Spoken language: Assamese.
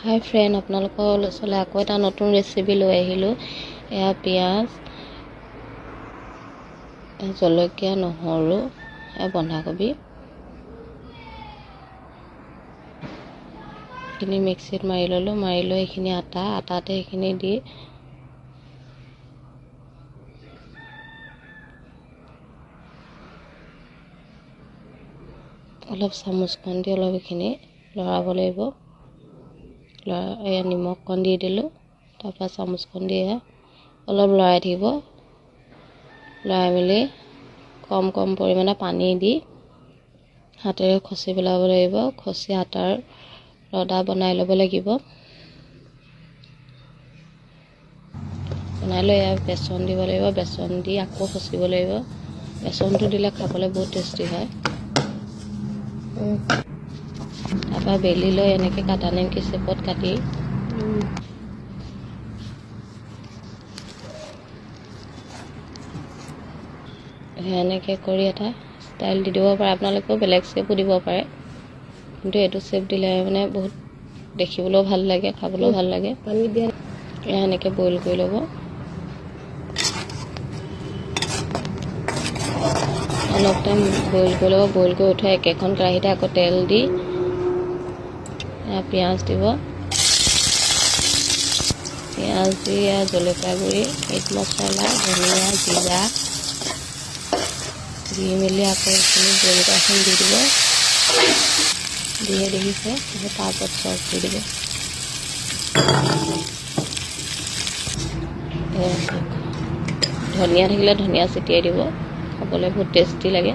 হাই ফ্ৰেণ্ড, আপোনালোকৰ ওচৰলৈ আকৌ এটা নতুন ৰেচিপি লৈ আহিলোঁ। এয়া পিঁয়াজ, জলকীয়া, নহৰু, বন্ধাকবি এইখিনি মিক্সিত মাৰি ল'লোঁ। মাৰি লৈ এইখিনি আটাতে এইখিনি দি অলপ চামুচখন দি অলপ এইখিনি লৰাব লাগিব। নিমখ কণ দি দিলোঁ। তাৰপৰা চামুচখন দি অলপ লৰাই থাকিব। লৰাই মেলি কম পৰিমাণে পানী দি হাতেৰে খচি পেলাব লাগিব। খচি আটাৰ ৰদা বনাই ল'ব লাগিব। বনাই লৈ বেচন দিব লাগিব। বেচন দি আকৌ খচিব লাগিব। বেচনটো দিলে খাবলৈ বহুত টেষ্টি হয়। তাৰপৰা বেলি লৈ এনেকৈ কাটা নিমকি চেপত কাটি এনেকৈ কৰি এটা ষ্টাইল দি দিব পাৰে। আপোনালোকেও বেলেগ চেপো দিব পাৰে, কিন্তু এইটো চেপ দিলে মানে বহুত দেখিবলৈও ভাল লাগে, খাবলৈও ভাল লাগে। পানী দিয়া এনেকৈ বইল কৰি ল'ব। অলপ টাইম বইল কৰি ল'ব। বইল কৰি উঠাই একেখন কেৰাহীতে আকৌ তেল দি পিঁয়াজ দিব। পিঁয়াজ দি জলকীয়া গুড়ি, মিট মছলা, ধনিয়া, জিৰা দি মেলি আকৌ এইখিনি জলকীয়াখিনি দি দিব। দিয়ে দেখিছে, তাৰ ওপৰত চচ দি দিব। ধনিয়া থাকিলে ধনিয়া ছটিয়াই দিব। খাবলৈ বহুত টেষ্টি লাগে।